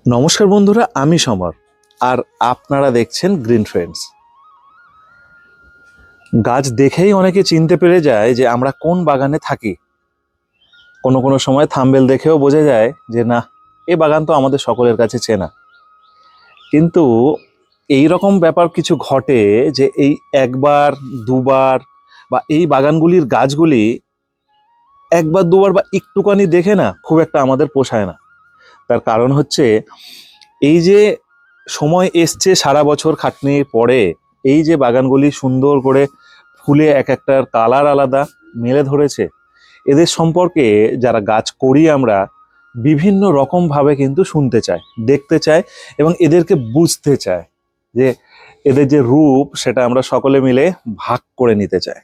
নমস্কার বন্ধুরা, আমি সমর আর আপনারা দেখছেন গ্রিন ফ্রেন্ডস। গাছ দেখেই অনেকে চিনতে পেরে যায় যে আমরা কোন বাগানে থাকি। কোনো কোনো সময় থাম্বনেল দেখেও বোঝা যায় যে না, এই বাগান তো আমাদের সকলের কাছে চেনা। কিন্তু এই রকম ব্যাপার কিছু ঘটে যে এই একবার দুবার বা এই বাগানগুলির গাছগুলি একবার দুবার বা একটুখানি দেখে না খুব একটা আমাদের পোষায় না। তার কারণ হচ্ছে এই যে সময় এসছে সারা বছর খাটনির পরে এই যে বাগানগুলি সুন্দর করে ফুলে এক একটার কালার আলাদা মেলে ধরেছে, এদের সম্পর্কে যারা গাছ করি আমরা বিভিন্ন রকম ভাবে কিন্তু শুনতে চাই, দেখতে চাই এবং এদেরকে বুঝতে চাই যে এদের যে রূপ সেটা আমরা সকলে মিলে ভাগ করে নিতে চাই।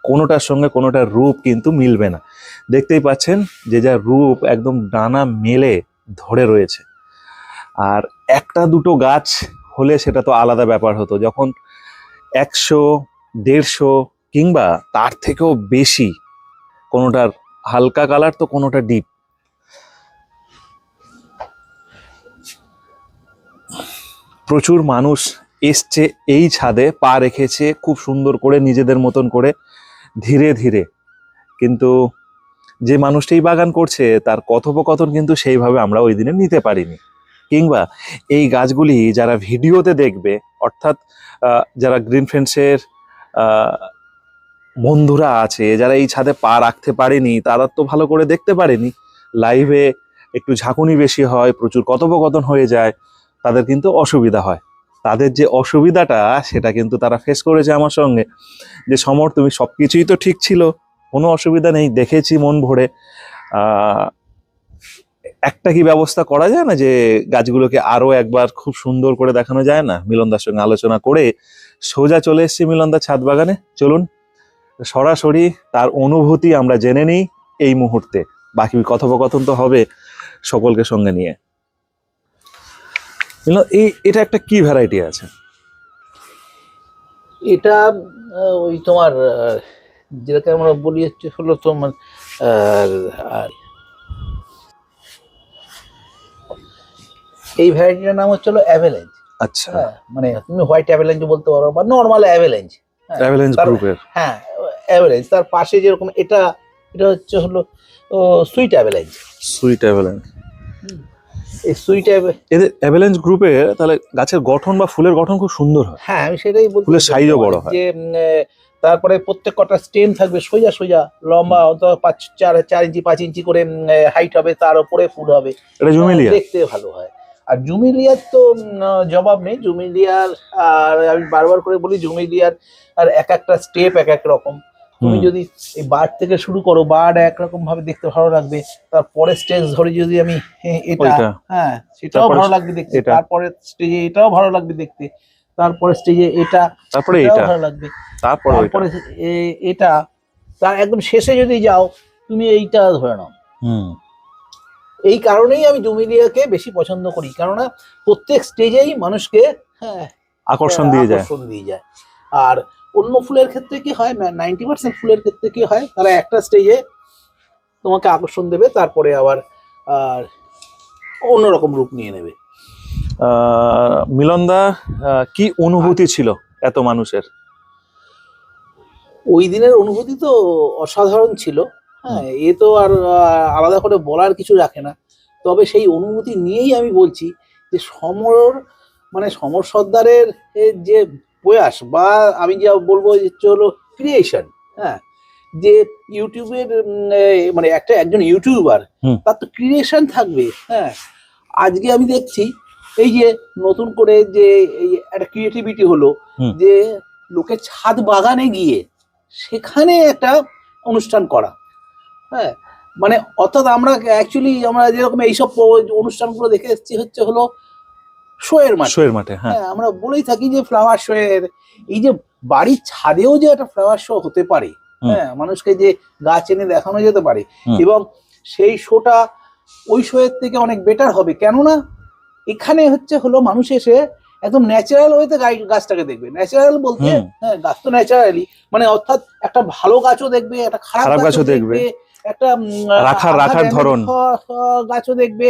কোনোটার সঙ্গে কোনোটার রূপ কিন্তু মিলবে না। দেখতেই পাচ্ছেন যে যার রূপ একদম ডানা মেলে ধরে রয়েছে। আর একটা দুটো গাছ হলে সেটা তো আলাদা ব্যাপার হতো, যখন 100, 150 কিংবা তার থেকেও বেশি, কোনোটার হালকা কালার তো কোনোটা ডিপ। প্রচুর মানুষ এসছে এই ছাদে, পা রেখেছে খুব সুন্দর করে নিজেদের মতন করে ধীরে ধীরে, কিন্তু যে মানুষটি বাগান করছে তার কথোপকথন কিন্তু সেইভাবে আমরা ওই দিনে নিতে পারিনি। কিংবা এই গাছগুলি যারা ভিডিওতে দেখবে, অর্থাৎ যারা গ্রিন ফ্রেন্ডসের বন্ধুরা আছে যারা এই ছাদে পা রাখতে পারেনি, তারা তো ভালো করে দেখতে পারেনি। লাইভে একটু ঝাঁকুনি বেশি হয়, প্রচুর কথোপকথন হয়ে যায়, তাদের কিন্তু অসুবিধা হয়। তাদের যে অসুবিধাটা সেটা কিন্তু তারা ফেস করেছে আমার সঙ্গে, যে সমর তুমি সব কিছুই তো ঠিক ছিল, কোনো অসুবিধা নেই, দেখেছি মন ভরে, একটা কি ব্যবস্থা করা যায় না যে গাছগুলোকে আরো একবার খুব সুন্দর করে দেখানো যায় না? মিলনদার সঙ্গে আলোচনা করে সোজা চলে এসেছি মিলনদার ছাদ বাগানে। চলুন সরাসরি তার অনুভূতি আমরা জেনে নিই এই মুহূর্তে, বাকি কথোপকথন তো হবে সকলকে সঙ্গে নিয়ে। এটা একটা কি ভ্যারাইটি আছে? এটা ওই তোমার যেটাকে আমরা বলি হলো তোমার এই ভ্যারাইটিটার নাম হচ্ছে অ্যাভেলেঞ্জ। আচ্ছা, মানে তুমি হোয়াইট অ্যাভেলেঞ্জ বলতে পারো বা নর্মাল অ্যাভেলেঞ্জ। অ্যাভেলেঞ্জ গ্রুপের। হ্যাঁ, অ্যাভেলেঞ্জ। তার পাশে যেরকম এটা হচ্ছে হলো সুইট অ্যাভেলেঞ্জ। সুইট অ্যাভেলেঞ্জ। এই সুইট এদের অ্যাভেলেঞ্জ গ্রুপের তাহলে গাছের গঠন বা ফুলের গঠন খুব সুন্দর হয়। হ্যাঁ, আমি সেটাই বলতে ফুলের সাইজও বড় হয়। যে তারপরে প্রত্যেক কটা স্টেম থাকবে সোজা সোজা, লম্বা অন্তত 4 ইঞ্চি 5 ইঞ্চি করে হাইট হবে, তার উপরে ফুল হবে। এটা জুমেলিয়া, দেখতে ভালো হয়। আর জুমেলিয়ার তো জবাব নেই। জুমেলিয়ার আর আমি বারবার করে বলি, জুমেলিয়ার আর এক একটা স্টেপ এক এক রকম। তুমি যদি এই বার্ড থেকে শুরু করো, বার্ড একরকম ভাবে দেখতে ভালো লাগবে, তারপরে স্টেজ ধরে যদি আমি এটা, হ্যাঁ সেটাও ভালো লাগবে দেখতে, তারপরে স্টেজে এটাও ভালো লাগবে দেখতে, তারপরে স্টেজে এটা, তারপরে এটাও ভালো লাগবে, তারপরে এটা, তার একদম শেষে যদি যাও তুমি এইটা ধরে নাও। এই কারণেই আমি জুমেলিয়াকে বেশি পছন্দ করি, কেননা প্রত্যেক স্টেজেই মানুষকে আকর্ষণ দিয়ে যায়। আর অন্য ফুলের ক্ষেত্রে কি হয়, 90% ফুলের ক্ষেত্রে কি হয়, তারা একটা স্টেজে তোমাকে আকর্ষণ দেবে, তারপরে আবার অন্যরকম রূপ নিয়ে নেবে। মিলনদা, কি অনুভূতি ছিল এত মানুষের? ওই দিনের অনুভূতি তো অসাধারণ ছিল। হ্যাঁ, এ তো আর আলাদা করে বলার কিছু রাখে না। তবে সেই অনুভূতি নিয়েই আমি বলছি যে সমর সর্দারের যে প্রয়াস, বা আমি যা বলবো হলো ক্রিয়েশন, হ্যাঁ, যে ইউটিউবের মানে একজন ইউটিউবার, তার তো ক্রিয়েশন থাকবে। হ্যাঁ, আজকে আমি দেখছি এই যে নতুন করে যে এই একটা ক্রিয়েটিভিটি হলো, যে লোকের ছাদ বাগানে গিয়ে সেখানে একটা অনুষ্ঠান করা। হ্যাঁ, মানে অর্থাৎ আমরা যেরকম এইসব অনুষ্ঠানগুলো দেখে এসেছি হচ্ছে হলো শোয়ের মাঠে। হ্যাঁ, আমরা বলেই থাকি যে ফ্লাওয়ার শো এর, এই যে বাড়ির ছাদেও যে একটা ফ্লাওয়ার শো হতে পারে, হ্যাঁ, মানুষকে যে গাছ এনে দেখানো যেতে পারে, এবং সেই শোটা ওই শো এর থেকে অনেক বেটার হবে। কেননা এখানে হচ্ছে হলো মানুষ এসে একদম ন্যাচারাল ওয়েতে গাছটাকে দেখবে। ন্যাচারাল বলতে হ্যাঁ, গাছ তো ন্যাচারালি, মানে অর্থাৎ একটা ভালো গাছও দেখবে, একটা খারাপ গাছও দেখবে, একটা রাখার ধরন গাছও দেখবে,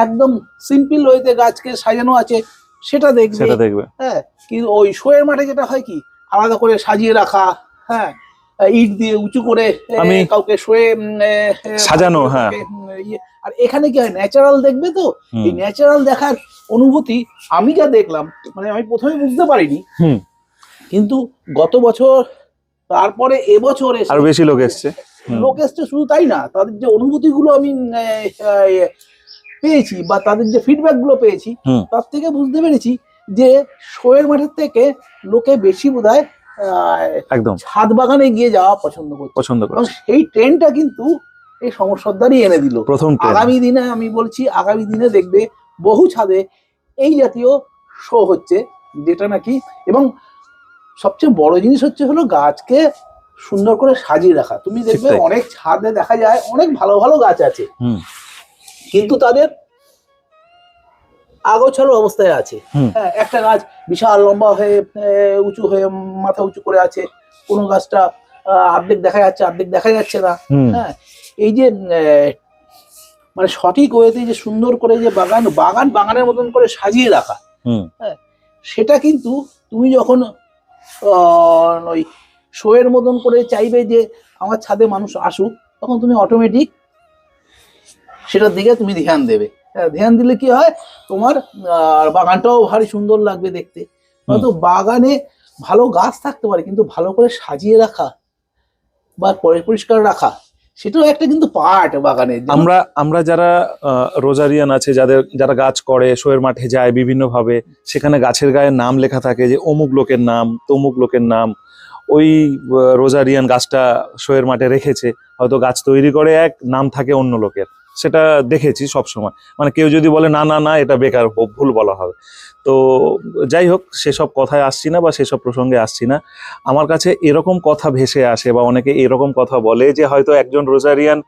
একদম সিম্পল ওয়েতে গাছকে সাজানো আছে সেটা দেখবে। সেটা দেখবে। হ্যাঁ, কিন্তু ওই শোয়ের মাঠে যেটা হয় কি আলাদা করে সাজিয়ে রাখা, হ্যাঁ, ইট দিয়ে উঁচু করে আমি- কাউকে শোয়ে সাজানো, হ্যাঁ। আর এখানে কি হয় ন্যাচারাল দেখবে তো, হুম। এই ন্যাচারাল দেখার অনুভূতি আমি যা দেখলাম, মানে আমি প্রথমে বুঝতে পারিনি, হুম। কিন্তু গত বছর তারপরে এবছর এসে আরো বেশি লোক এসছে। হুম। লোক এসছে, শুধু তাই না, তাদের যে অনুভূতিগুলো আমি পেয়েছি বা তাদের যে ফিডব্যাক গুলো পেয়েছি, হুম। তার থেকে বুঝতে পেরেছি যে শোয়ের মাঠের থেকে লোকে বেশি বোধহয় একদম ছাদ বাগানে গিয়ে যাওয়া পছন্দ করছে। পছন্দ করে। এবং সেই ট্রেনটা কিন্তু এই সমস্যাদারই এনে দিল। প্রথম ট্রেন। আগামী দিনে আমি বলছি, আগামী দিনে দেখবে বহু ছাদে এই জাতীয় শো হচ্ছে, যেটা নাকি, এবং সবচেয়ে বড় জিনিস হচ্ছে হলো গাছকে সুন্দর করে সাজিয়ে রাখা। তুমি দেখবে ঠিক তাই। অনেক ছাদে দেখা যায় অনেক ভালো ভালো গাছ আছে, হুম। কিন্তু তাদের আগোছালো অবস্থায় আছে। হুম। হ্যাঁ, একটা গাছ বিশাল লম্বা হয়ে উঁচু হয়ে মাথা উঁচু করে আছে, কোনো গাছটা অর্ধেক দেখা যাচ্ছে অর্ধেক দেখা যাচ্ছে না। হুম। হ্যাঁ, এই যে মানে সঠিক ওয়েতে যে সুন্দর করে যে বাগানের মতন করে সাজিয়ে রাখা, হুম। হ্যাঁ, সেটা কিন্তু তুমি যখন ওই শোয়ের মতন করে চাইবে যে আমার ছাদে মানুষ আসুক, তখন তুমি অটোমেটিক সেটার দিকে তুমি ধ্যান দেবে। হ্যাঁ, ধ্যান দিলে কি হয়, তোমার বাগানটাও ভারী সুন্দর লাগবে দেখতে। হয়তো বাগানে ভালো গাছ থাকতে পারে, কিন্তু ভালো করে সাজিয়ে রাখা বা পরিষ্কার রাখা, সেটাও একটা কিন্তু পার্ট বাগানের। আমরা যারা রোজারিয়ান আছে, যারা গাছ করে, শোয়ের মাঠে যায় বিভিন্ন ভাবে, সেখানে গাছের গায়ে নাম লেখা থাকে যে অমুক লোকের নাম, তমুক লোকের নাম। ওই রোজারিয়ান গাছটা শোয়ের মাঠে রেখেছে, হয়তো গাছ তৈরি করে এক, নাম থাকে অন্য লোকের। সেটা দেখেছি সব সময়। মানে কেউ যদি বলে না না না এটা বেকার, ভুল বলা হবে। তো যাই হোক, সেসব কথায় আসছি না বা সেসব প্রসঙ্গে আসছি না। আমার কাছে এরকম কথা ভেসে আসে বা অনেকে এরকম কথা বলে যে হয়তো একজন রোজারিয়ান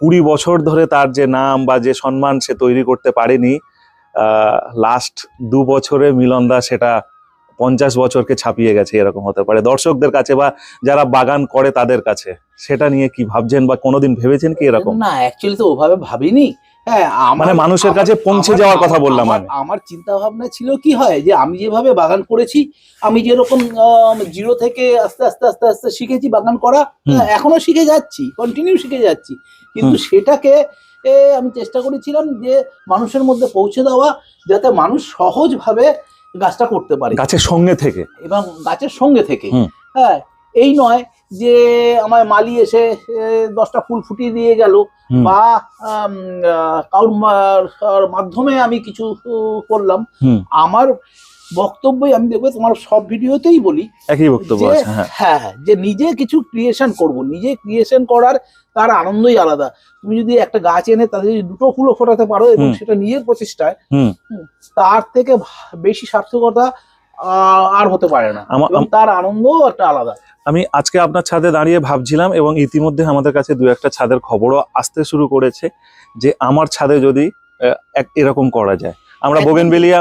20 বছর ধরে তার যে নাম বা যে সম্মান সে তৈরি করতে পারেনি, লাস্ট 2 বছরে মিলনদা সেটা 50 বছরকে ছাপিয়ে গেছে, এরকম হতে পারে দর্শকদের কাছে বা যারা বাগান করে তাদের কাছে। সেটা নিয়ে কি ভাবছেন বা কোনোদিন ভেবেছেন কি এরকম? না, অ্যাকচুয়ালি তো ওভাবে ভাবিনি। হ্যাঁ, মানে মানুষের কাছে পৌঁছে যাওয়ার কথা বললাম আমি। আমার চিন্তা ভাবনা ছিল কি হয়, যে আমি যেভাবে বাগান করেছি, আমি যেরকম জিরো থেকে আস্তে আস্তে আস্তে আস্তে শিখেছি বাগান করা, এখনো শিখে যাচ্ছি, কন্টিনিউ শিখে যাচ্ছি, কিন্তু সেটাকে আমি চেষ্টা করেছিলাম যে মানুষের মধ্যে পৌঁছে দেওয়া, যাতে মানুষ সহজভাবে গাছটা করতে পারে গাছের সঙ্গে থেকে এবং গাছের সঙ্গে থেকে। হ্যাঁ, এই নয় যে আমার মালি এসে 10টা ফুল ফুটিয়ে দিয়ে গেল, বা কারোর মাধ্যমে আমি কিছু করলাম। আমার বক্তব্যই, আমি দেখবে তোমার সব ভিডিওতেই বলি একই বক্তব্য আছে। হ্যাঁ, যে নিজে কিছু ক্রিয়েশন করব, নিজে ক্রিয়েশন করার তার আনন্দই আলাদা। তুমি যদি একটা গাছ এনে তাদের যদি 2টো ফুলও ফোটাতে পারো এবং সেটা নিজের প্রচেষ্টায়, তার থেকে বেশি সার্থকতা আর হতে পারে না, এবং তার আনন্দও একটা আলাদা। আমি আজকে আপনার ছাদে দাঁড়িয়ে ভাবছিলাম, এবং ইতিমধ্যে আমাদের কাছে 2-1টা ছাদের খবরও আসতে শুরু করেছে, যে আমার ছাদে যদি এরকম করা যায়। আমরা বোগেনভেলিয়া,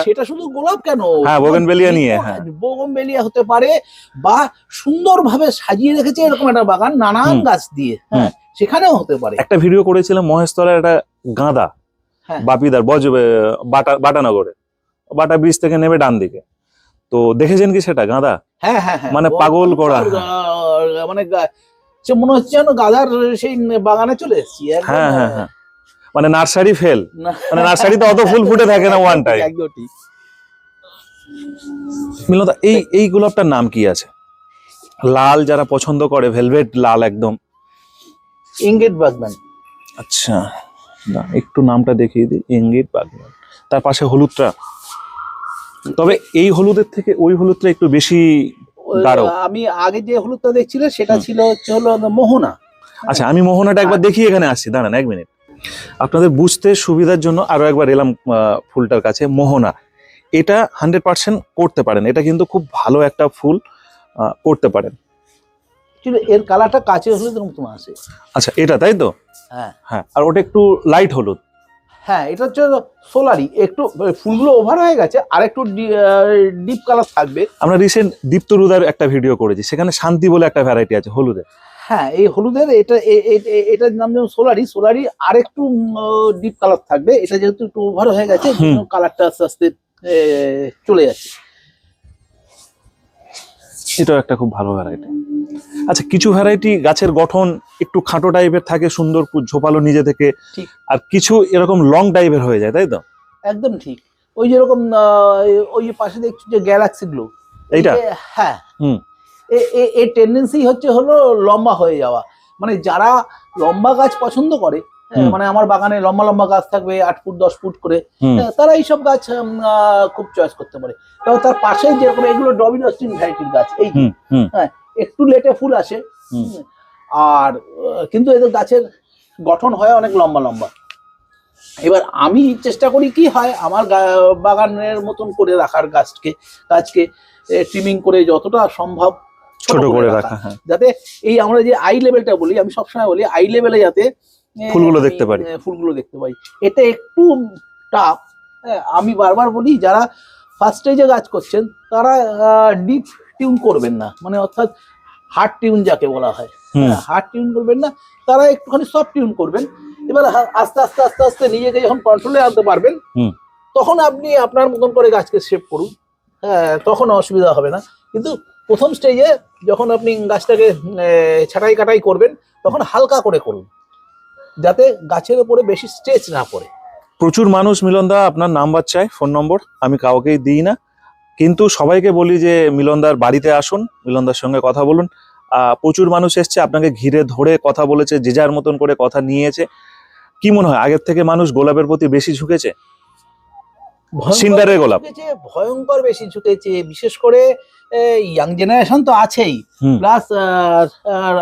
সেটা শুধু গোলাপ কেন, হ্যাঁ বোগেনভেলিয়া নিয়ে, হ্যাঁ বোগেনভেলিয়া হতে পারে, বা সুন্দরভাবে সাজিয়ে রেখেছে এরকম একটা বাগান নানান গাছ দিয়ে, হ্যাঁ সেখানেও হতে পারে। একটা ভিডিও করেছিলাম মহেশতলার একটা গাঁদা, বাপিদার বাটানগরে, বাটা ব্রিজ থেকে নেমে ডান দিকে। তো দেখেছেন কি সেটা গাঁদা? হ্যাঁ হ্যাঁ হ্যাঁ, মানে পাগল করা, মানে মনে হচ্ছে যেন গাঁদার সেই বাগানে চলে এসেছি। হ্যাঁ হ্যাঁ হ্যাঁ, মানে নার্সারি ফেল, মানে নার্সারিতে অত ফুল ফুটে থাকে না ওয়ান টাইম। মিলনদা, এই গোলাপটার নাম কি আছে? লাল যারা পছন্দ করে, ভেলভেট লাল একদম। ইঙ্গিত বাগম্যান। আচ্ছা, না একটু নামটা দেখিয়ে দিই, ইঙ্গিত বাগম্যান। তার পাশে হলুদটা, তবে এই হলুদের থেকে ওই হলুদটা একটু বেশি গাঢ়। আমি আগে যে হলুদটা দেখছিলাম সেটা ছিল হলো মোহনা। আচ্ছা, আমি মোহনাটা একবার দেখি, এখানে আসছি, দাঁড়ান 1 মিনিট। আপনাদের বুঝতে সুবিধার জন্য আরো একবার এলাম ফুলটার কাছে। মোহনা, এটা 100% করতে পারেন, এটা কিন্তু খুব ভালো একটা ফুল, করতে পারেন। এর কালারটা কাঁচে হলুদের মতো আসে। আচ্ছা, এটা তাই তো? হ্যাঁ হ্যাঁ, আর ওটা একটু লাইট হলুদ। হ্যাঁ, এটা হচ্ছে সোলারি, একটু ফুলগুলো ওভার হয়ে গেছে, আর একটু ডিপ কালার থাকবে। আমরা রিসেন্ট দীপ্তরুদার একটা ভিডিও করেছি, সেখানে শান্তি বলে একটা ভ্যারাইটি আছে হলুদের, হ্যাঁ, এই হলুদের এটার নাম যেমন সোলারি। সোলারি আর একটু ডিপ কালার থাকবে, এটা যেহেতু একটু ওভার হয়ে গেছে কালারটা আস্তে আস্তে চলে যাচ্ছে। এটাও একটা খুব ভালো ভ্যারাইটি। আচ্ছা, কিছু ভ্যারাইটি গাছের গঠন একটু খাটো টাইপের থাকে, সুন্দর ঝোপালো নিজে থেকে, ঠিক। আর কিছু এরকম লং টাইপের হয়ে যায়, তাই তো? একদম ঠিক। ওই যেরকম ওই যে পাশে দেখছি যে গ্যালাক্সি গ্লো, এইটা? হ্যাঁ, হুম। এর টেন্ডেন্সি হলো লম্বা হয়ে যাওয়া। মানে যারা লম্বা গাছ পছন্দ করে, মানে আমার বাগানে লম্বা লম্বা গাছ থাকবে 8 ফুট 10 ফুট করে, তারা এইসব গাছ খুব চয়েস করতে পারে। তবে তার পাশে যেরকম এগুলো ডমিনোস্টিন ভ্যারাইটির গাছ, এই যে, হ্যাঁ, একটু লেটে ফুল আসে, আর কিন্তু এদের গাছের গঠন হয় অনেক লম্বা লম্বা। এবার আমি চেষ্টা করি কি হয়, আমার বাগানের মতন করে রাখার গাছকে ট্রিমিং করে যতটা সম্ভব ছোট করে রাখা, যাতে এই আমরা যে আই লেভেলটা বলি, আমি সবসময় বলি আই লেভেলে যাতে ফুলগুলো দেখতে পারি, এটা একটু টাফ। আমি বারবার বলি যারা ফার্স্ট স্টেজে গাছ করছেন তারা ডিপ টিউন করবেন না, মানে অর্থাৎ হার্ড টিউন যাকে বলা হয়, হার্ড টিউন করবেন না, তারা একটুখানি সফট টিউন করবেন। এবার আস্তে আস্তে আস্তে আস্তে নিজেকে যখন কন্ট্রোলে আনতে পারবেন, তখন আপনি আপনার মতন করে গাছকে শেপ করুন, তখন অসুবিধা হবে না। কিন্তু প্রথম স্টেজে যখন আপনি গাছটাকে ছাঁটাই কাটাই করবেন, তখন হালকা করে করুন, যাতে গাছের উপরে বেশি স্ট্রেচ না পড়ে। প্রচুর মানুষ মিলনদা আপনার নাম্বার চায়, ফোন নম্বর, আমি কাউকেই দিই না, কিন্তু সবাইকে বলি যে মিলনদার বাড়িতে আসুন, মিলনদার সঙ্গে কথা বলুন। প্রচুর মানুষ এসছে, আপনাকে ঘিরে ধরে কথা বলেছে, যে যার মতন করে কথা নিয়েছে। কি মনে হয়, আগের থেকে মানুষ গোলাপের প্রতি বেশি ঝুঁকেছে? সিন্ডারের গোলাপ ভয়ঙ্কর বেশি ঝুঁকেছে, বিশেষ করে ইয়াং জেনারেশন তো আছেই, প্লাস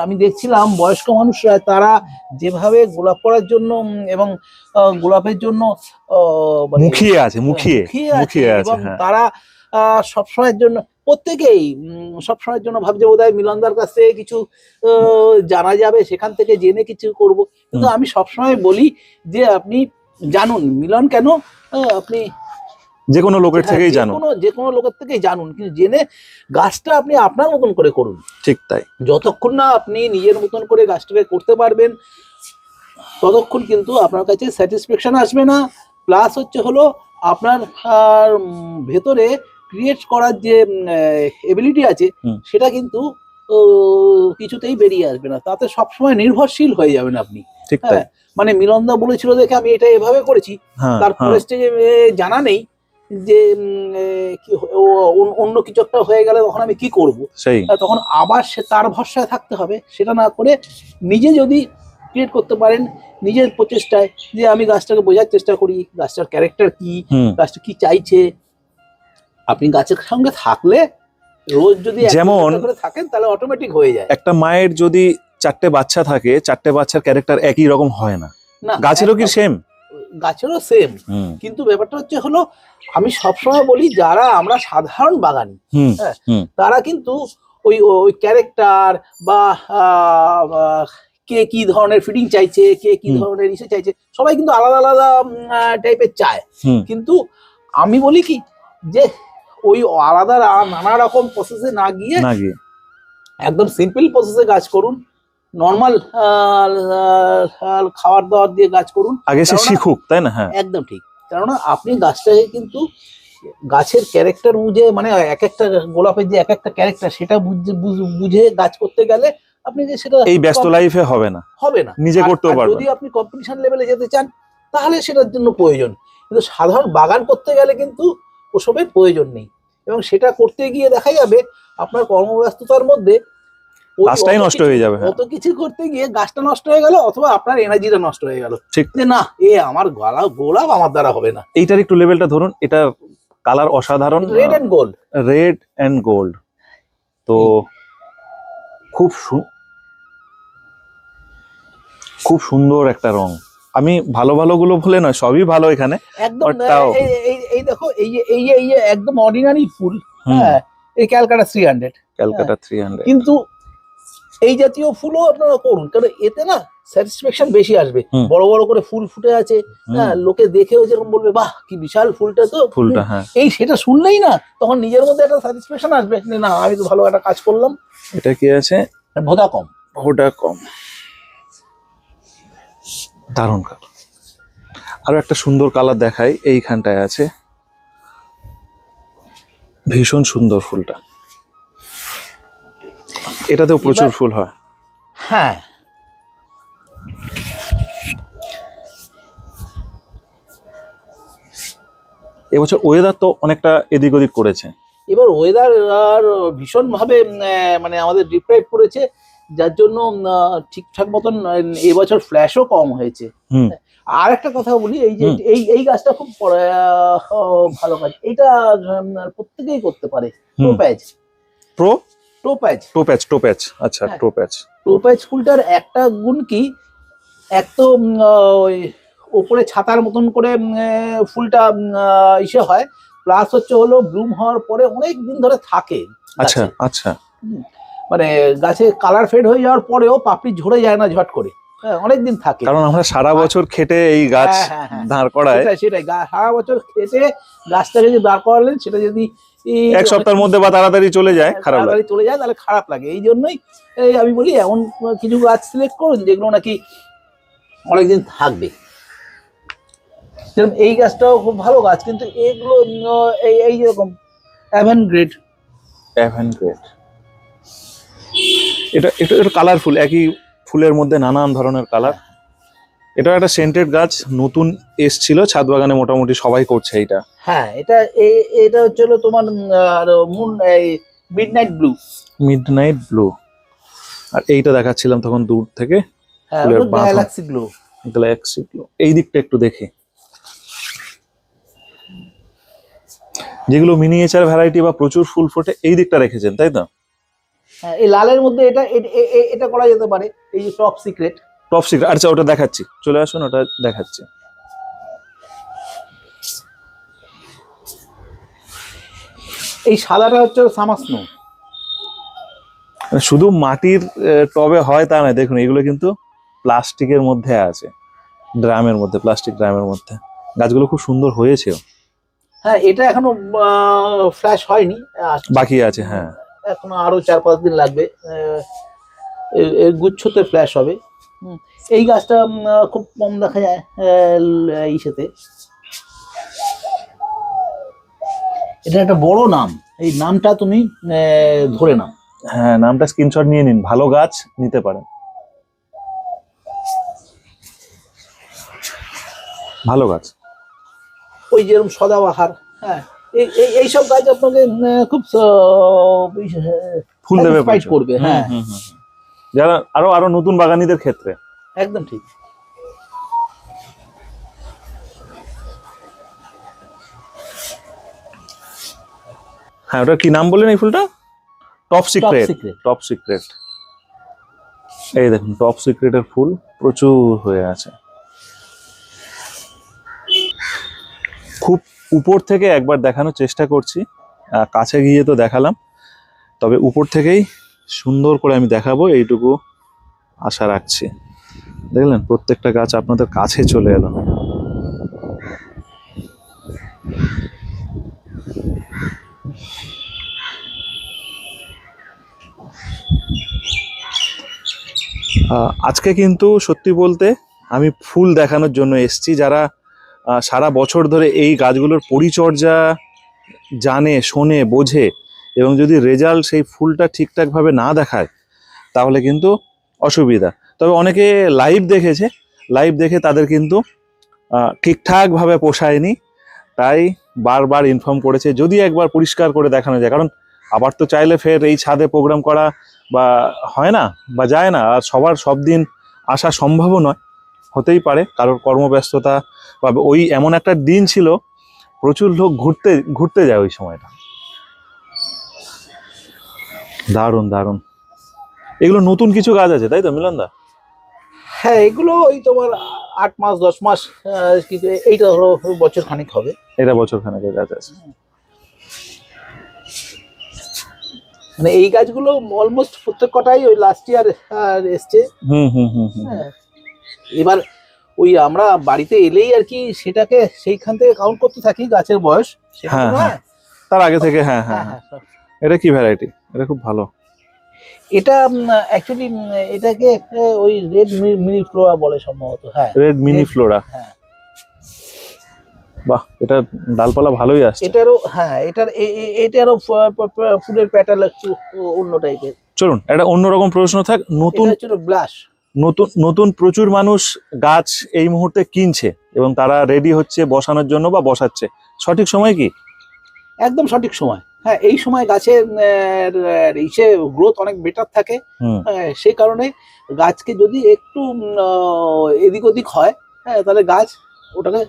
আমি দেখছিলাম বয়স্ক মানুষরা তারা যেভাবে গোলাপ করার জন্য এবং গোলাপের জন্য মুখিয়ে আছে, এবং তারা সবসময়ের জন্য প্রত্যেকেই সবসময়ের জন্য ভাবছে বোধহয় মিলনদার কাছ থেকে কিছু জানা যাবে, সেখান থেকে জেনে কিছু করব। কিন্তু আমি সবসময় বলি যে আপনি জানুন, মিলন কেন, আপনি যে কোনো লোকের থেকেই জানুন, যে কোনো লোকের থেকেই জানুন, কিন্তু জেনে গাছটা আপনি আপনার মতন করে করুন। ঠিক তাই। যতক্ষণ না আপনি নিজের মতন করে গাছটাকে করতে পারবেন, ততক্ষণ কিন্তু আপনার কাছে স্যাটিসফ্যাকশন আসবে না। প্লাস হলো আপনার ভেতরে ক্রিয়েট করার যে এবিলিটি আছে, সেটা কিন্তু কিছুতেই বেরিয়ে আসবে না। তাতে সবসময় নির্ভরশীল হয়ে যাবেন আপনি। ঠিক তাই। মানে মিলনদা বলেছিল দেখে আমি এটা এভাবে করেছি, তারপরে স্টেজে জানা নেই যে অন্য কিছু একটা হয়ে গেলে তখন আমি কি করব, তখন আবার সে তার ভরসায় থাকতে হবে। সেটা না করে নিজে যদি ক্রিয়েট করতে পারেন নিজের প্রচেষ্টায়, যে আমি গাছটাকে বোঝার চেষ্টা করি, গাছটার ক্যারেক্টার কি, গাছটা কি চাইছে, আপনি গাছের সঙ্গে থাকলে রোজ যদি যেমন থাকেন তাহলে অটোমেটিক হয়ে যায়। একটা মায়ের যদি 4টে বাচ্চা থাকে, 4টে বাচ্চার ক্যারেক্টার একই রকম হয় না, গাছেরও কি সেম? গাছেরও সেম, কিন্তু ব্যাপারটা হলো আমি সবসময় বলি যারা আমরা সাধারণ বাগানি, তারা কিন্তু ওই ক্যারেক্টার বা কে কি ধরনের ফিডিং চাইছে, কে কি ধরনের ইসে চাইছে, সবাই কিন্তু আলাদা আলাদা টাইপের চায়। কিন্তু আমি বলি কি যে ওই আলাদা নানা রকম প্রসেসে না গিয়ে একদম সিম্পল প্রসেসে গাছ করুন, নর্মাল খাবার দাবার দিয়ে গাছ করুন, আগে সে শিখুক, তাই না? হ্যাঁ, একদম ঠিক। কেননা আপনি গাছটাকে কিন্তু গাছের ক্যারেক্টার বুঝে, মানে এক একটা গোলাপের যে এক একটা ক্যারেক্টার, সেটা বুঝে গাছ করতে গেলে আপনি যে সেটা এই ব্যস্ত লাইফে হবে না, নিজে করতেও পারবেন। যদি আপনি কম্পিটিশন লেভেলে যেতে চান তাহলে সেটার জন্য প্রয়োজন, কিন্তু সাধারণ বাগান করতে গেলে কিন্তু ওসবের প্রয়োজন নেই। এবং সেটা করতে গিয়ে দেখা যাবে আপনার কর্মব্যস্ততার মধ্যে গাছটাই নষ্ট হয়ে যাবে, অত কিছু করতে গিয়ে গাছটা নষ্ট হয়ে গেল, অথবা আপনার এনার্জিটা নষ্ট হয়ে গেল, ঠিক যে না আমার গোলাপ আমার দ্বারা হবে না। এইটার একটু লেভেলটা ধরুন, এটা কালার অসাধারণ, রেড এন্ড গোল্ড, তো খুব সুন্দর একটা রং। আমি ভালো গুলো বলে নয়, সবই ভালো এখানে, একদম। এই দেখো, এই একদম অর্ডিনারি ফুল, হ্যাঁ, এই ক্যালকাটা 300, কিন্তু এই জাতীয় ফুলও আপনারা করুন, কারণ এতে না স্যাটিসফ্যাকশন বেশি আসবে। বড় বড় করে ফুল ফুটে আছে, হ্যাঁ, লোকে দেখেও যেরকম বলবে বাহ কি বিশাল ফুলটা, তো ফুলটা, হ্যাঁ, এই সেটা শুনলেই না তখন নিজের মধ্যে একটা স্যাটিসফ্যাকশন আসবে, না আমি তো ভালো একটা কাজ করলাম। এটা কি আছে? ভোদা কম, ওটা কম। দারুণ কালার। আরো একটা সুন্দর কালার দেখাই, এইখানটায় আছে, ভীষণ সুন্দর ফুলটা। এটাতেও প্রচুর ফুল হয়। হ্যাঁ, এবছর ওয়েদার তো অনেকটা এদিক ওদিক করেছে। এবার ওয়েদার আর ভীষণ ভাবে মানে আমাদের ডিপ্রাইভ করেছে, যার জন্য ঠিকঠাক মতন এবছর ফ্ল্যাশও কম হয়েছে। হুম। আর একটা কথা বলি, এই যে হুম। এই গাছটা খুব ভালো কাজ, এটা প্রত্যেকেই করতে পারে। টোপ্যাজ, প্রো টোপ্যাজ, টোপ্যাচ, টোপ্যাচ, আচ্ছা হ্যাঁ। টোপ্যাচ। টোপ্যাজ ফুলটার একটা গুণ কি, এক তো ওই ওপরে ছাতার মতন করে ফুলটা ইসে হয়, প্লাস হচ্ছে হলো ব্লুম হওয়ার পরে অনেক দিন ধরে থাকে আচ্ছা গাছে। আচ্ছা। মানে গাছে কালার ফেড হয়ে যাওয়ার পরেও পাপড়ি ঝরে যায় না ঝট করে, হ্যাঁ, অনেক দিন থাকে। কারণ আমরা সারা বছর খেটে এই গাছ দাঁড় করায়, সেটাই সারা বছর খেটে গাছটাকে যদি দাঁড় করালেন, সেটা যদি এক সপ্তাহের মধ্যে বা তাড়াতাড়ি চলে যায়, খারাপ লাগে। তাড়াতাড়ি চলে যায়, তাহলে খারাপ লাগে। এই জন্যই আমি বলি এমন কিছু গাছ সিলেক্ট করুন যেগুলো নাকি অনেকদিন থাকবে। যেরকম এই গাছটাও খুব ভালো গাছ, কিন্তু এগুলো এই যেরকম অ্যাভেনগ্রেড। অ্যাভেনগ্রেড, এটা এটা একটু কালারফুল, একই ফুলের মধ্যে নানান ধরনের কালার। এটা একটা সেন্টেড গাছ, নতুন এসছিল ছাদ বাগানে, মোটামুটি সবাই করছে এটা। হ্যাঁ, এটা হচ্ছে হলো তোমার moon midnight blue. Midnight blue. আর এইটা দেখাচ্ছিলাম তখন দূর থেকে, হ্যাঁ, ফুলের বাঁধন। Galaxy blue. Galaxy blue. এই দিকটা একটু দেখি, যেগুলো মিনিয়েচার ভ্যারাইটি বা প্রচুর ফুল ফোটে, এই দিকটা রেখেছেন তাই তো? হ্যাঁ, এই লালের মধ্যে এটা করা যেতে পারে, এই যে টপ সিক্রেট। টপ সিক্রেট, আচ্ছা ওটা দেখাচ্ছি, চলে আসুন, ওটা দেখাচ্ছি। এই সাদাটা হচ্ছে সামার স্নো। মানে শুধু মাটির টবে হয় তা নয়, দেখুন এগুলো কিন্তু প্লাস্টিকের মধ্যে আছে, ড্রামের মধ্যে, প্লাস্টিক ড্রামের মধ্যে। গাছগুলো খুব সুন্দর হয়েছে। হ্যাঁ, এটা এখনো ফ্ল্যাশ হয়নি, বাকি আছে, হ্যাঁ। এখনো আরো 4-5 দিন লাগবে, এর গুচ্ছতে ফ্ল্যাশ হবে। এই গাছটা খুব কম দেখা যায় ইসেতে। এটা একটা বড় নাম, এই নামটা তুমি ধরে নাও। হ্যাঁ, নামটা স্ক্রিনশট নিয়ে নিন, ভালো গাছ নিতে পারেন, ভালো গাছ। ওই যেরকম সদাবাহার, হ্যাঁ, এইসব গাছ আপনাকে খুব ফুল দেবে, সাটিসফাইড করবে। হ্যাঁ, যারা আরো নতুন বাগানীদের ক্ষেত্রে একদম ঠিক। হ্যাঁ, ওটা কি নাম বললেন এই ফুলটা? Top secret. টপ সিক্রেট, এই দেখুন টপ সিক্রেটের ফুল প্রচুর হয়ে আছে। খুব উপর থেকে একবার দেখানোর চেষ্টা করছি, কাছে গিয়ে তো দেখালাম, তবে উপর থেকেই সুন্দর করে আমি দেখাবো এইটুকু আশা রাখছি। দেখলেন প্রত্যেকটা গাছ আপনাদের কাছে চলে এলো। আজকে কিন্তু সত্যি বলতে আমি ফুল দেখানোর জন্য এসেছি, যারা সারা বছর ধরে এই গাছগুলোর পরিচর্যা জানে, শোনে, বোঝে, এবং যদি রেজাল্ট সেই ফুলটা ঠিকঠাকভাবে না দেখায় তাহলে কিন্তু অসুবিধা। তবে অনেকে লাইভ দেখেছে, লাইভ দেখে তাদের কিন্তু ঠিকঠাকভাবে পোষায়নি, তাই বারবার ইনফর্ম করেছে যদি একবার পরিষ্কার করে দেখানো যায়। কারণ আবার তো চাইলে ফের এই ছাদে প্রোগ্রাম করা বা হয় না বা যায় না, আর সবার সব দিন আসা সম্ভবও নয়, হতেই পারে কারোর কর্মব্যস্ততা, বা ওই এমন একটা দিন ছিল প্রচুর লোক ঘুরতে ঘুরতে যায় ওই সময়টা। দারুণ দারুণ। এগুলো নতুন কিছু গাছ আছে তাই তো মিলনদা? হ্যাঁ, এগুলো ওই তোমার 8 মাস 10 মাস, কিন্তু এইটা ধরো বছর খানিক হবে। এটা বছর খানেকের গাছ আছে। মানে এই গাছগুলো অলমোস্ট প্রত্যেক কটাই ওই লাস্ট ইয়ার এসছে। হ্যাঁ, এবার ওই আমরা বাড়িতে এলেই আর কি সেটাকে সেইখান থেকে কাউন্ট করতে থাকি গাছের বয়স। হ্যাঁ, তার আগে থেকে। হ্যাঁ, এটা কি ভ্যারাইটি? এটা খুব ভালো। এটা অ্যাকচুয়ালি এটাকে ওই রেড মিনি ফ্লোরা বলে সম্ভবত। হ্যাঁ, রেড মিনি ফ্লোরা। হ্যাঁ, বাহ, এটা ডালপালা ভালোই আসছে। এটারও হ্যাঁ এটারও ফুলের প্যাটার্ন একটু অন্য টাইপের। চলুন একটা অন্যরকম প্রশ্ন থাক। নতুন এটা হচ্ছে ব্লাশ। নতুন নতুন প্রচুর মানুষ গাছ এই মুহূর্তে কিনছে এবং তারা রেডি হচ্ছে বসানোর জন্য বা বসাচ্ছে, সঠিক সময় কি? একদম সঠিক সময়। হ্যাঁ, এই সময় গাছের ইসে গ্রোথ অনেক বেটার থাকে। সেই কারণে গাছকে যদি একটু এদিক ওদিক হয়, হ্যাঁ, তাহলে গাছ ওটাকে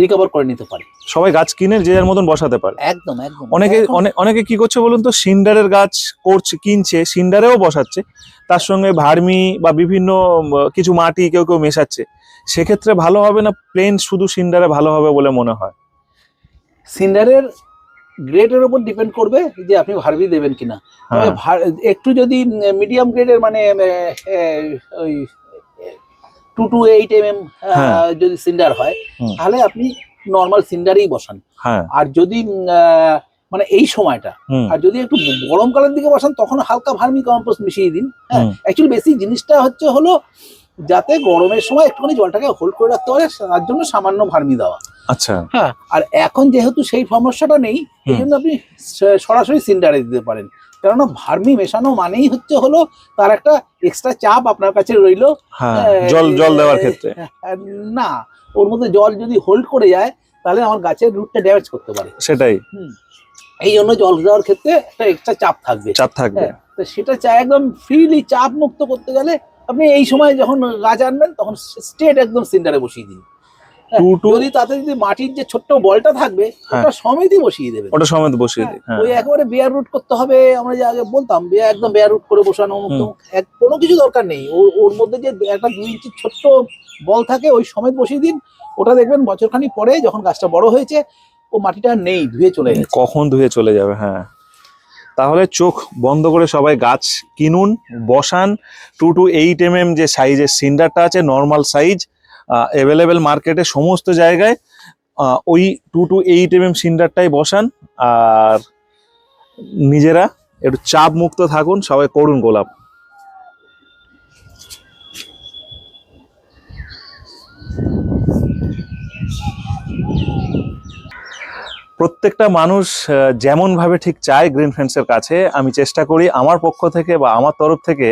রিকভার করে নিতে পারে। সবাই গাছ কিনে যে যার মতন বসাতে পারে। একদম একদম। অনেকে অনেকে কি করছে বলুন তো, সিন্ডারের গাছ করছে, কিনছে, সিন্ডারেও বসাচ্ছে, তার সঙ্গে ভার্মি বা বিভিন্ন কিছু মাটি কেউ কেউ মেশাচ্ছে। সেক্ষেত্রে ভালো হবে না প্লেন শুধু সিন্ডারে ভালো হবে বলে মনে হয়? সিন্ডারের গ্রেডের উপর ডিপেন্ড করবে যে আপনি ভার্মি দেবেন কিনা। তবে একটু যদি মিডিয়াম গ্রেডের মানে ওই 2 to 8 mm যদি সিন্ডার হয়, তাহলে আপনি নর্মাল সিন্ডারেই বসান। আর যদি মানে এই সময়টা আর যদি একটু গরমকালের দিকে বসান, তখন হালকা ভার্মি কম্পোস্ট মিশিয়ে দিন। হ্যাঁ, অ্যাকচুয়ালি বেসিক জিনিসটা হলো যাতে গরমের সময় একটুখানি জলটাকে হোল্ড করে রাখতে পারে, তার জন্য সামান্য ভার্মি দেওয়া। আচ্ছা। হ্যাঁ, আর এখন যেহেতু সেই সমস্যাটা নেই, এই জন্য আপনি সরাসরি সিন্ডারে দিতে পারেন। কেননা ভার্মি মেশানো মানেই হলো তার একটা এক্সট্রা চাপ আপনার কাছে রইলো জল দেওয়ার ক্ষেত্রে। না, ওর মধ্যে জল যদি হোল্ড করে যায় তাহলে আমার গাছের রুটটা ড্যামেজ করতে পারে। সেটাই। এই জন্য জল দেওয়ার ক্ষেত্রে একটা এক্সট্রা চাপ থাকবে। তো সেটা একদম ফ্রিলি চাপ মুক্ত করতে গেলে আপনি এই সময় যখন গাছ আনবেন তখন স্ট্রেট একদম সিন্ডারে বসিয়ে দিন। যদি তাতে যদি মাটির যে ছোট্ট বলটা থাকবে ওটা সমেতই বসিয়ে দেবেন। ওটা সমেত বসিয়ে দিই। ওই একেবারে বেয়ার রুট করতে হবে, আমরা যে আগে বলতাম একদম বেয়ার রুট করে বসানো, কোনো কিছু দরকার নেই। ওর মধ্যে যে একটা 2 ইঞ্চির ছোট্ট বল থাকে ওই সমেত বসিয়ে দিন। ওটা দেখবেন বছরখানি পরে যখন গাছটা বড় হয়েছে ও মাটিটা নেই, ধুয়ে চলে গেছে। কখন ধুয়ে চলে যাবে। হ্যাঁ, তাহলে চোখ বন্ধ করে সবাই গাছ কিনুন, বসান। 2 to 8 mm যে সাইজের সিন্ডারটা আছে, নর্মাল সাইজ, অ্যাভেলেবেল মার্কেটে সমস্ত জায়গায়। ওই 2 to 8 mm সিন্ডারটাই বসান আর নিজেরা একটু চাপ মুক্ত থাকুন। সবাই করুন গোলাপ। প্রত্যেকটা মানুষ যেমন ভাবে ঠিক চায় গ্রিন ফ্রেন্ডসের কাছে, আমি চেষ্টা করি আমার পক্ষ থেকে বা আমার তরফ থেকে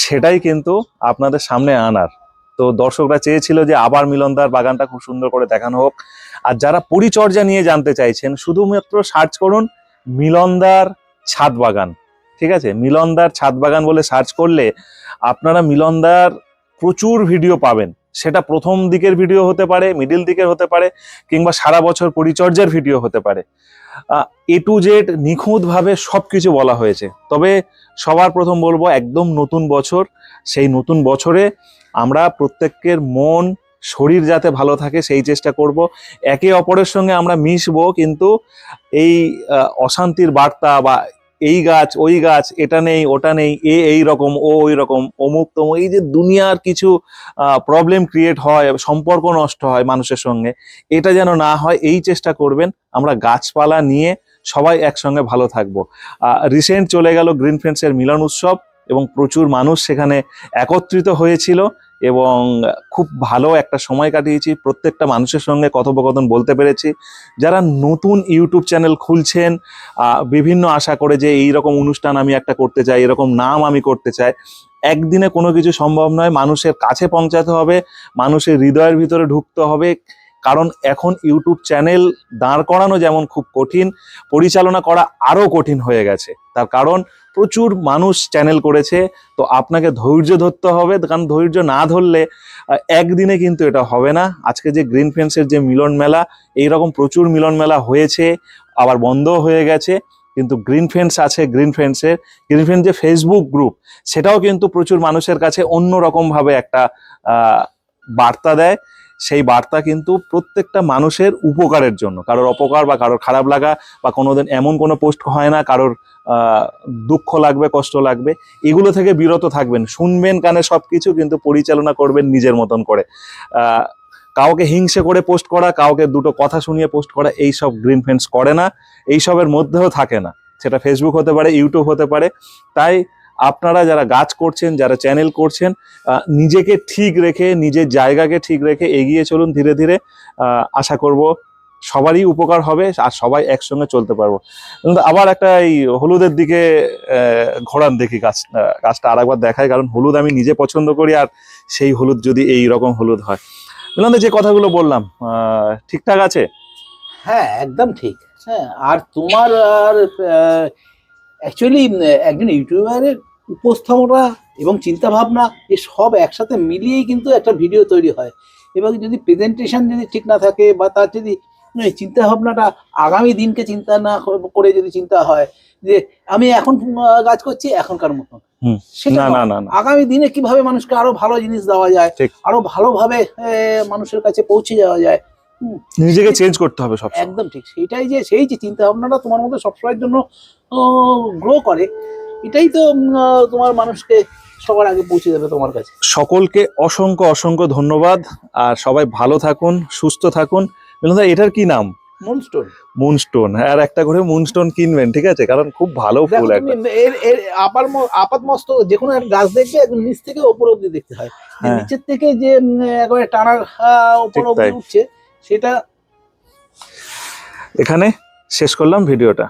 সেটাই কিন্তু আপনাদের সামনে আনার। তো দর্শকরা চেয়েছিল যে আবার মিলনদার বাগানটা খুব সুন্দর করে দেখানো হোক। আর যারা পরিচর্যা নিয়ে জানতে চাইছেন, শুধুমাত্র সার্চ করুন মিলনদার ছাদ বাগান। ঠিক আছে, মিলনদার ছাদ বাগান বলে সার্চ করলে আপনারা মিলনদার প্রচুর ভিডিও পাবেন। সেটা প্রথম দিকের ভিডিও হতে পারে, মিডিল দিকের হতে পারে, কিংবা সারা বছর পরিচর্যার ভিডিও হতে পারে। A to Z নিখুঁতভাবে সবকিছু বলা হয়েছে। তবে সবার প্রথম বলবো, একদম নতুন বছর, সেই নতুন বছরে আমরা প্রত্যেকের মন শরীর যাতে ভালো থাকে সেই চেষ্টা করব। একে অপরের সঙ্গে আমরা মিশবো, কিন্তু এই অশান্তির বার্তা বা এই গাছ ওই গাছ, এটা নেই ওটা নেই, এই রকম ও ওই রকম, অমুক তমুক, এই যে দুনিয়ার কিছু প্রবলেম ক্রিয়েট হয়, সম্পর্ক নষ্ট হয় মানুষের সঙ্গে, এটা যেন না হয় এই চেষ্টা করবেন। আমরা গাছপালা নিয়ে সবাই একসঙ্গে ভালো থাকবো। রিসেন্ট চলে গেল গ্রিন ফ্রেন্ডসের মিলন উৎসব এবং প্রচুর মানুষ সেখানে একত্রিত হয়েছিল এবং খুব ভালো একটা সময় কাটিয়েছি। প্রত্যেকটা মানুষের সঙ্গে কথোপকথন বলতে পেরেছি। যারা নতুন ইউটিউব চ্যানেল খুলছেন, বিভিন্ন আশা করে যে এই রকম অনুষ্ঠান আমি একটা করতে চাই, এরকম নাম আমি করতে চাই, একদিনে কোনো কিছু সম্ভব নয়। মানুষের কাছে পৌঁছাতে হবে, মানুষের হৃদয়ের ভিতরে ঢুকতে হবে। কারণ এখন ইউটিউব চ্যানেল দাঁড় করানো যেমন খুব কঠিন, পরিচালনা করা আরো কঠিন হয়ে গেছে। তার কারণ প্রচুর মানুষ চ্যানেল করেছে। তো আপনাকে ধৈর্য ধরতে হবে, কারণ ধৈর্য না ধরলে একদিনে কিন্তু এটা হবে না। আজকে যে গ্রিন ফ্রেন্ডসের যে মিলন মেলা, এইরকম প্রচুর মিলন মেলা হয়েছে, আবার বন্ধও হয়ে গেছে, কিন্তু গ্রিন ফ্রেন্ডস আছে। গ্রিন ফ্রেন্ডস যে ফেসবুক গ্রুপ, সেটাও কিন্তু প্রচুর মানুষের কাছে অন্যরকম ভাবে একটা বার্তা দেয়। সেই বার্তা কিন্তু প্রত্যেকটা মানুষের উপকারের জন্য, কারোর অপকার বা কারোর খারাপ লাগা বা কোনোদিন এমন কোনো পোস্ট হয় না কারোর দুঃখ লাগবে, কষ্ট লাগবে, এগুলো থেকে বিরত থাকবেন। শুনবেন কানে সবকিছু, কিন্তু পরিচালনা করবেন নিজের মতন করে। কাউকে হিংসে করে পোস্ট করা, কাউকে দুটো কথা শুনিয়ে পোস্ট করা, এইসব গ্রিন ফ্রেন্ডস করে না, এইসবের মধ্যেও থাকে না। সেটা ফেসবুক হতে পারে, ইউটিউব হতে পারে। তাই আপনারা যারা গাছ করছেন, যারা চ্যানেল করছেন, নিজেকে ঠিক রেখে, নিজের জায়গাকে ঠিক রেখে এগিয়ে চলুন ধীরে ধীরে। আশা করব সবারই উপকার হবে আর সবাই একসঙ্গে চলতে পারবো। কিন্তু আবার একটা এই হলুদের দিকে ঘোরান দেখি গাছটা আরেকবার দেখায়, কারণ হলুদ আমি নিজে পছন্দ করি, আর সেই হলুদ যদি এই রকম হলুদ হয়। মিলন, যে কথাগুলো বললাম ঠিকঠাক আছে? হ্যাঁ, একদম ঠিক। হ্যাঁ, আর তোমার আর অ্যাকচুয়ালি একজন ইউটিউবারের উপস্থাপনা এবং চিন্তা ভাবনা এ সব একসাথে মিলিয়েই কিন্তু একটা ভিডিও তৈরি হয়। এবং যদি প্রেজেন্টেশন যদি ঠিক না থাকে, বা তার যদি চিন্তা ভাবনাটা আগামী দিনকে চিন্তা না করে যদি চিন্তা হয় যে আমি এখন কাজ করছি এখনকার মতন, হুম। সেটা না, না, নয়। না, না। আগামী দিনে কিভাবে মানুষকে আরো ভালো জিনিস দেওয়া যায়, ঠিক। আরো ভালোভাবে মানুষের কাছে পৌঁছে যাওয়া যায়। নিজেকে চেঞ্জ করতে হবে সব। একদম ঠিক। সেইটাই যে সেই যে চিন্তা ভাবনাটা তোমার মধ্যে সবসময়ের জন্য গ্রো করে, এটাই তো তোমার মানুষকে সবার আগে পৌঁছে যাবে তোমার কাছে। সকলকে অসংখ্য অসংখ্য ধন্যবাদ, আর সবাই ভালো থাকুন, সুস্থ থাকুন। মিলন দা, এটার কি নাম? মুনস্টোন। মুনস্টোন। আর একটা করে মুনস্টোন কিনবেন, ঠিক আছে? কারণ খুব ভালো ফুল দেখো একটা। তুমি এর আপাত মস্ত যে কোনো একটা গাছ দেখবে একদম নিচ থেকে ওপর অব্দি দেখতে হয়, যে হ্যাঁ, নিচের থেকে যে একেবারে টানা ওপর ঠিক অব্দি তাই। উঠছে, সেটা। এখানে শেষ করলাম ভিডিওটা।